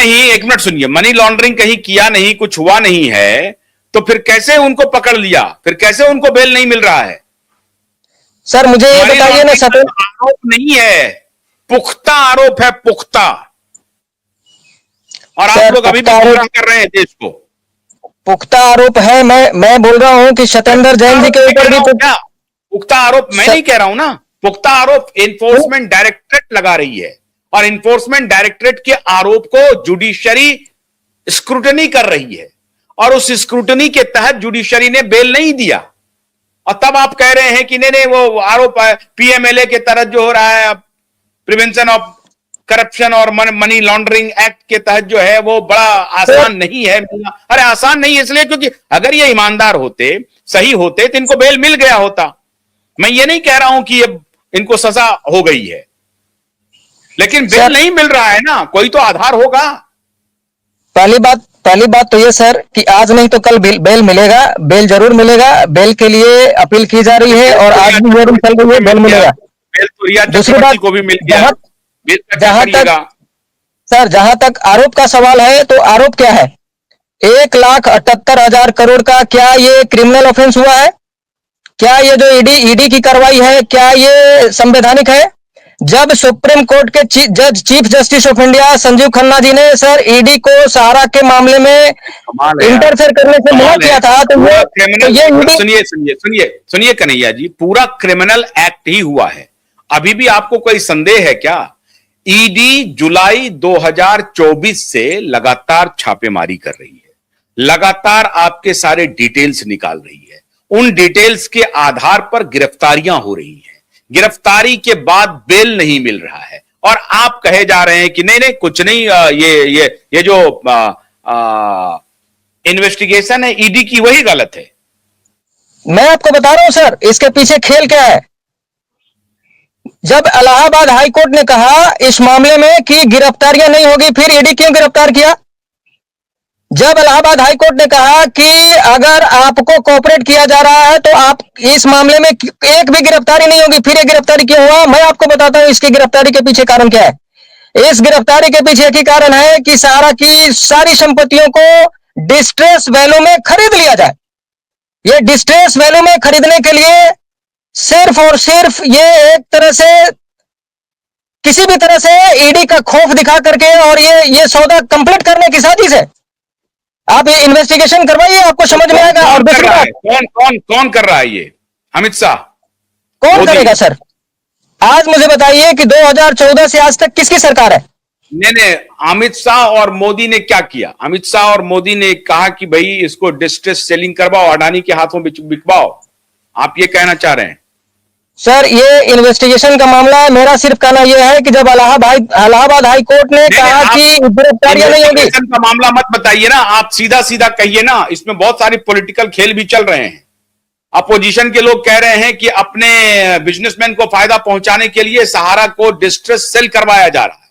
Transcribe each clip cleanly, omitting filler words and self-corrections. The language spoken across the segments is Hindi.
नहीं, एक मिनट सुनिए, मनी लॉन्ड्रिंग कहीं किया नहीं, कुछ हुआ नहीं है, तो फिर कैसे उनको पकड़ लिया, फिर कैसे उनको बेल नहीं मिल रहा है? सर मुझे ये मनी बताइए ना, लॉन्ड्रिंग का आरोप नहीं है, पुख्ता आरोप है, पुख्ता। और आप लोग अभी भी गुमराह कर रहे हैं देश को। पुख्ता आरोप है। मैं बोल रहा हूं कि सत्येंद्र जैन जी के ऊपर भी पुख्ता आरोप मैं नहीं कह रहा हूं ना, पुख्ता आरोप एनफोर्समेंट डायरेक्टरेट लगा रही है, और एनफोर्समेंट डायरेक्टरेट के आरोप को जुडिशरी स्क्रूटनी कर रही है, और उस स्क्रूटनी के तहत जुडिशरी ने बेल नहीं दिया। और तब आप कह रहे हैं कि नहीं नहीं वो आरोप पीएमएलए के तहत जो हो रहा है, प्रिवेंशन ऑफ करप्शन और मनी लॉन्ड्रिंग एक्ट के तहत जो है वो बड़ा आसान नहीं है मिलना। अरे आसान नहीं है इसलिए क्योंकि अगर ये ईमानदार होते, सही होते, तो इनको बेल मिल गया होता। मैं ये नहीं कह रहा हूं कि ये इनको सजा हो गई है, लेकिन बेल नहीं मिल रहा है ना, कोई तो आधार होगा। पहली बात तो ये सर कि आज नहीं तो कल बेल मिलेगा, बेल जरूर मिलेगा। बेल के लिए अपील की जा रही है और आज भी हियरिंग चल रही है, बेल मिलेगा। बेल तो रिया चक्रवर्ती को भी मिल गया। जहां तक आरोप का सवाल है, तो आरोप क्या है? 1,78,000 करोड़ का क्या ये क्रिमिनल ऑफेंस हुआ है? क्या ये जो ईडी की कार्रवाई है, क्या ये संवैधानिक है? जब सुप्रीम कोर्ट के chief justice of India Sanjiv Khanna ji ने सर ईडी को सहारा के मामले में इंटरफेयर करने से मना किया था, तो ये सुनिए कन्हैया जी, पूरा क्रिमिनल एक्ट ही हुआ है। अभी भी आपको कोई संदेह है क्या? ईडी जुलाई 2024 से लगातार छापेमारी कर रही है, लगातार आपके सारे डिटेल्स निकाल रही है, उन डिटेल्स के आधार पर गिरफ्तारियां हो रही हैं, गिरफ्तारी के बाद बेल नहीं मिल रहा है, और आप कहे जा रहे हैं कि नहीं नहीं कुछ नहीं, ये जो इन्वेस्टिगेशन है ईडी की वही गलत है। मैं आपको बता रहा हूं सर, इसके पीछे खेल क्या है। जब इलाहाबाद हाई कोर्ट ने कहा इस मामले में कि गिरफ्तारियां नहीं होगी, फिर ईडी क्यों गिरफ्तार किया? जब इलाहाबाद हाई कोर्ट ने कहा कि अगर आपको कोऑपरेट किया जा रहा है तो आप इस मामले में एक भी गिरफ्तारी नहीं होगी, फिर ये गिरफ्तारी क्यों हुआ? मैं आपको बताता हूं इसकी गिरफ्तारी के पीछे कारण क्या है। इस गिरफ्तारी के पीछे एक ही कारण है कि सहारा की सारी संपत्तियों को डिस्ट्रेस वैल्यू में खरीद लिया जाए। ये डिस्ट्रेस वैल्यू में खरीदने के लिए सिर्फ और सिर्फ ये एक तरह से, किसी भी तरह से ईडी का खौफ दिखा करके और ये सौदा कंप्लीट करने की साजिश है। आप ये इन्वेस्टिगेशन करवाइए, आपको समझ में आएगा। और दूसरी बात, कौन कर रहा है ये? अमित शाह कौन करेगा सर? आज मुझे बताइए कि 2014 से आज तक किसकी सरकार है? नहीं, अमित शाह और मोदी ने क्या किया? अमित शाह और मोदी ने कहा कि भाई इसको डिस्ट्रेस सेलिंग करवाओ, अडानी के हाथों बिकवाओ। आप ये कहना चाह रहे हैं? सर ये इन्वेस्टिगेशन का मामला है। मेरा सिर्फ कहना यह है कि जब इलाहाबाद हाई कोर्ट ने कहा कि गिरफ्तारियां नहीं होगी, का मामला मत बताइए ना, आप सीधा सीधा कहिए ना। इसमें बहुत सारी पॉलिटिकल खेल भी चल रहे हैं। अपोजिशन के लोग कह रहे हैं कि अपने बिजनेसमैन को फायदा पहुंचाने के लिए सहारा को डिस्ट्रेस सेल करवाया जा रहा है,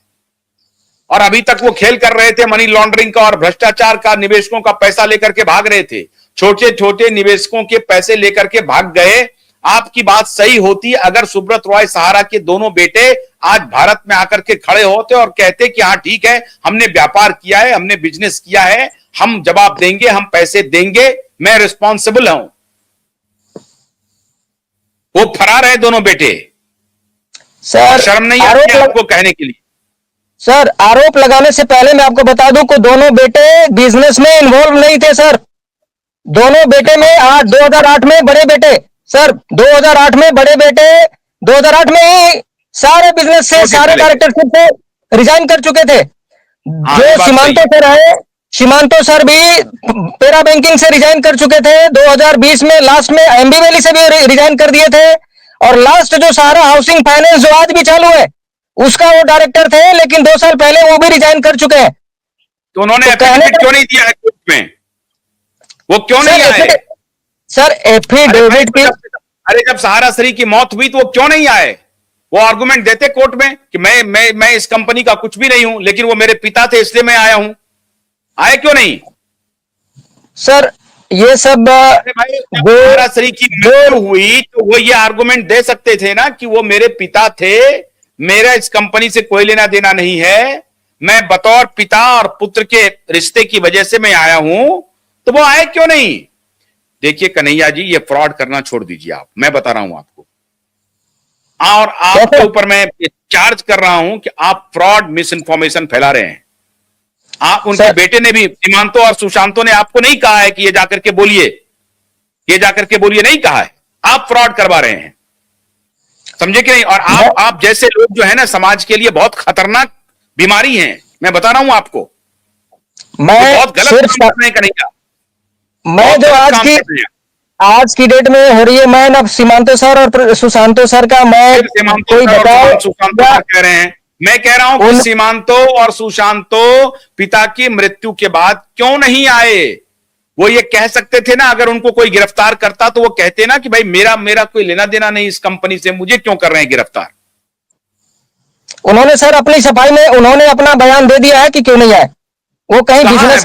और अभी तक वो खेल कर रहे थे मनी लॉन्ड्रिंग का और भ्रष्टाचार का, निवेशकों का पैसा लेकर के भाग रहे थे, छोटे छोटे निवेशकों के पैसे लेकर के भाग गए। आपकी बात सही होती अगर सुब्रत रॉय सहारा के दोनों बेटे आज भारत में आकर के खड़े होते और कहते कि हाँ ठीक है, हमने व्यापार किया है, हमने बिजनेस किया है, हम जवाब देंगे, हम पैसे देंगे, मैं रिस्पॉन्सिबल हूं। वो फरार है दोनों बेटे। सर शर्म नहीं आती आपको कहने के लिए? सर आरोप लगाने से पहले मैं आपको बता दूं कि दोनों बेटे बिजनेस में इन्वॉल्व नहीं थे सर। दोनों बेटे में 2008 में बड़े बेटे, सर 2008 में बड़े बेटे 2008 में ही सारे बिजनेस से, सारे डायरेक्टरशिप से रिजाइन कर चुके थे। जो सीमांतो सर है, सीमांतो सर भी पेरा बैंकिंग से रिजाइन कर चुके थे। 2020 में लास्ट में एमबी वैली से भी रिजाइन कर दिए थे। और लास्ट जो सहारा हाउसिंग फाइनेंस जो आज भी चालू है, उसका वो डायरेक्टर थे, लेकिन 2 साल पहले वो भी रिजाइन कर चुके हैं। तो उन्होंने एफिडेविट क्यों नहीं दिया है कोर्ट में? वो क्यों नहीं आए सर? एफिडेविट की, अरे जब सहारा श्री की मौत हुई तो वो क्यों नहीं आए? वो आर्गुमेंट देते कोर्ट में कि मैं इस कंपनी का कुछ भी नहीं हूं, लेकिन वो मेरे पिता थे इसलिए मैं आया हूं। आए क्यों नहीं सर? ये सब सहारा श्री की मृत्यु हुई तो वो ये आर्गुमेंट दे सकते थे ना कि वो मेरे पिता थे, मेरा इस कंपनी से कोई लेना देना नहीं है, मैं बतौर पिता और पुत्र के रिश्ते की वजह से मैं आया हूं, तो वो आए क्यों नहीं? देखिए कन्हैया जी, ये फ्रॉड करना छोड़ दीजिए आप, मैं बता रहा हूं आपको, और आपके ऊपर मैं चार्ज कर रहा हूं कि आप फ्रॉड मिस इन्फॉर्मेशन फैला रहे हैं। आप, उनके बेटे ने भी, सीमांतो और सुशांतो ने आपको नहीं कहा है कि ये जाकर के बोलिए, ये जाकर के बोलिए, नहीं कहा है। आप फ्रॉड करवा रहे हैं, समझे कि नहीं? और आप जैसे लोग जो है ना, समाज के लिए बहुत खतरनाक बीमारी हैं, मैं बता रहा हूं आपको। मैं बहुत गलत काम कर रहे हैं कन्हैया, मैं जो आज की डेट में हो रही है, मैं ना सीमांतो सर और सुशांतो सर का मैं कोई बताओ, सुशांतो सर कह रहे हैं, मैं कह रहा हूं कि सीमांतो और सुशांतो पिता की मृत्यु के बाद क्यों नहीं आए? वो ये कह सकते थे ना, अगर उनको कोई गिरफ्तार करता तो वो कहते ना कि भाई मेरा कोई लेना देना नहीं इस कंपनी से, मुझे क्यों कर रहे हैं गिरफ्तार? उन्होंने सर अपनी सफाई में उन्होंने अपना बयान दे दिया है कि क्यों नहीं आए। वो कहीं बिजनेस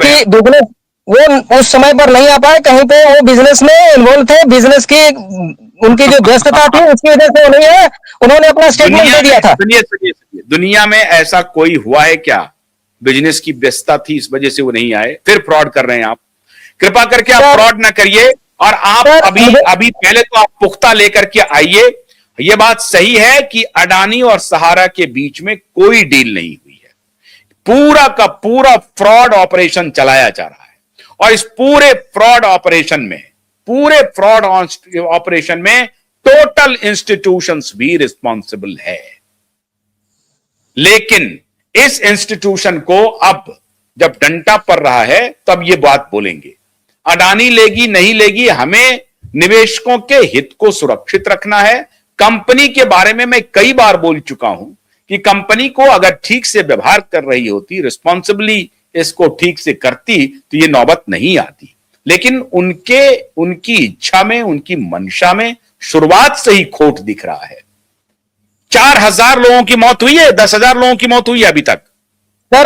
वो उस समय पर नहीं आ पाए, कहीं पे वो बिजनेस में इन्वॉल्व थे, बिजनेस की उनकी जो व्यस्तता थी उसकी वजह से वो नहीं है। उन्होंने अपना स्टेटमेंट दे दिया था। दुनिया में ऐसा कोई हुआ है क्या? बिजनेस की व्यस्तता थी इस वजह से वो नहीं आए, फिर फ्रॉड कर रहे हैं आप। कृपा करके आप फ्रॉड ना करिए, और आप अभी पहले तो आप पुख्ता लेकर के आइए। यह बात सही है कि अडानी और सहारा के बीच में कोई डील नहीं हुई है, पूरा का पूरा फ्रॉड ऑपरेशन चलाया जा रहा है, और इस पूरे फ्रॉड ऑपरेशन में टोटल इंस्टीट्यूशंस भी रिस्पॉन्सिबल है। लेकिन इस इंस्टीट्यूशन को अब जब डंटा पड़ रहा है तब ये बात बोलेंगे। अडानी लेगी नहीं लेगी, हमें निवेशकों के हित को सुरक्षित रखना है। कंपनी के बारे में मैं कई बार बोल चुका हूं कि कंपनी को अगर ठीक से व्यवहार कर रही होती, रिस्पॉन्सिबली इसको ठीक से करती, तो ये नौबत नहीं आती। लेकिन उनकी इच्छा में, उनकी मंशा में शुरुआत से ही खोट दिख रहा है। 4000 लोगों की मौत हुई है, 10,000 लोगों की मौत हुई है अभी तक। सर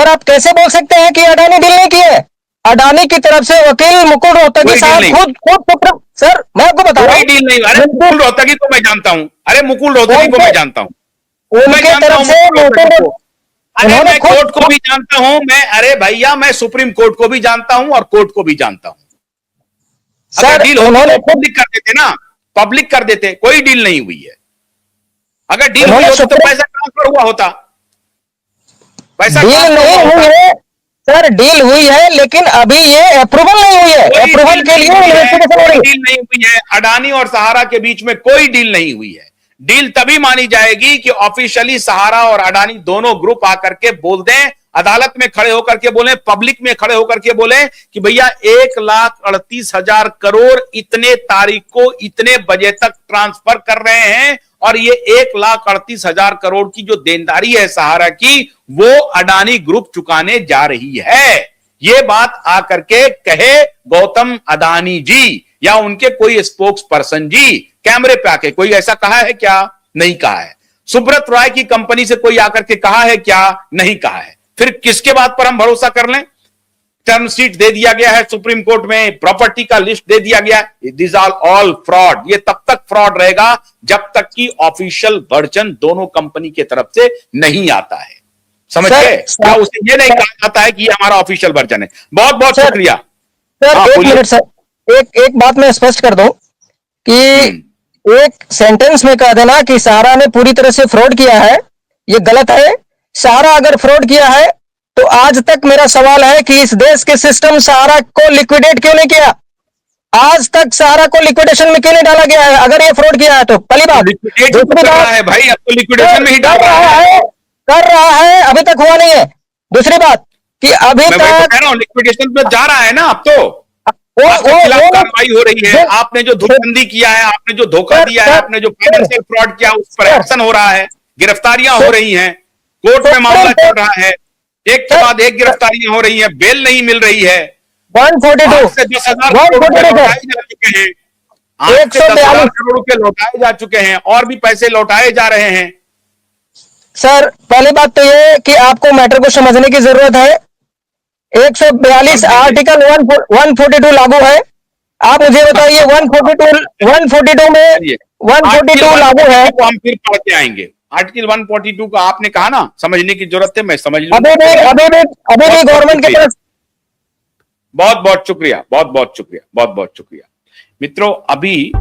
आप कैसे बोल सकते हैं कि अडानी डील नहीं किए? अडानी की तरफ से वकील मुकुल रोहतगी साहब खुद सर, मैं आपको बता रहा हूं, कोई डील नहीं। अरे मुकुल रोहतगी को मैं जानता हूं, अरे मुकुल रोहतगी को मैं जानता हूं, उनके तरफ से अरे मैं कोर्ट को भी जानता हूं, अरे भैया मैं सुप्रीम कोर्ट को भी जानता हूं और कोर्ट को भी जानता हूं। अगर डील होती तो पब्लिक कर देते ना, पब्लिक कर देते। कोई डील नहीं हुई है। अगर डील हुई होती तो पैसा ट्रांसफर हुआ होता। पैसा डील नहीं हुई है सर, डील हुई है, लेकिन अभी ये अप्रूवल नहीं हुई है। अप्रूवल के लिए डील नहीं हुई है। अडानी और सहारा के बीच में कोई डील नहीं हुई है। डील तभी मानी जाएगी कि ऑफिशियली सहारा और अडानी दोनों ग्रुप आकर के बोल दें, अदालत में खड़े होकर के बोले, पब्लिक में खड़े होकर के बोले कि भैया 1,38,000 करोड़ इतने तारीख को इतने बजे तक ट्रांसफर कर रहे हैं, और ये 1,38,000 करोड़ की जो देनदारी है सहारा की, वो अडानी ग्रुप चुकाने जा रही है। ये बात आकर के कहे गौतम अडानी जी या उनके कोई स्पोक्स पर्सन जी कैमरे पे आके, कोई ऐसा कहा है क्या? नहीं कहा है। सुब्रत रॉय की कंपनी से कोई आकर के कहा है क्या? नहीं कहा है। फिर किसके बात पर हम भरोसा कर लें? टर्म शीट दे दिया गया है सुप्रीम कोर्ट में, प्रॉपर्टी का लिस्ट दे दिया गया है। This are all fraud. ये तब तक फ्रॉड रहेगा जब तक कि ऑफिशियल वर्जन दोनों कंपनी की तरफ से नहीं आता है। समझ गए? क्या उसे ये नहीं कहा जाता है कि ये हमारा ऑफिशियल वर्जन है? बहुत बहुत शुक्रिया सर। एक मिनट सर, एक बात मैं स्पष्ट कर दूं कि एक सेंटेंस में कह देना कि सहारा ने पूरी तरह से फ्रॉड किया है, ये गलत है। सहारा अगर फ्रॉड किया है तो आज तक मेरा सवाल है कि इस देश के सिस्टम सहारा को लिक्विडेट क्यों नहीं किया? आज तक सहारा को लिक्विडेशन में क्यों नहीं डाला गया है? अगर ये फ्रॉड किया है तो पहली बात। दूसरी बात है भाई, अब तो लिक्विडेशन में ही डाल रहा है, कर रहा है, अभी तक हुआ नहीं है। दूसरी बात कि अभी तक कह रहा हूं लिक्विडेशन में जा रहा है ना, अब तो कार्रवाई हो रही है। आपने जो धोखाधड़ी किया है, आपने जो धोखा दिया है, आपने जो फाइनेंशियल फ्रॉड किया, उस पर एक्शन हो रहा है, गिरफ्तारियां हो रही हैं, कोर्ट में मामला चल रहा है, एक के बाद एक गिरफ्तारियां हो रही हैं, बेल नहीं मिल रही है। 142 से 10,000 करोड़ रुपए लौटाए जा चुके हैं, 10,000 करोड़ रुपए लौटाए जा चुके हैं, और भी पैसे लौटाए जा रहे हैं। सर पहली बात तो ये कि आपको मैटर को समझने की जरूरत है। 142 आर्टिकल 142 लागू है। आप मुझे बताइए 142 में 142 लागू है। हम फिर पढ़ के आएंगे, आर्टिकल 142 का आपने कहा ना, समझने की जरूरत है, मैं समझ लूं। अभी भी गवर्नमेंट की तरफ। बहुत बहुत शुक्रिया, बहुत बहुत शुक्रिया, बहुत बहुत शुक्रिया। मित्रों, अभी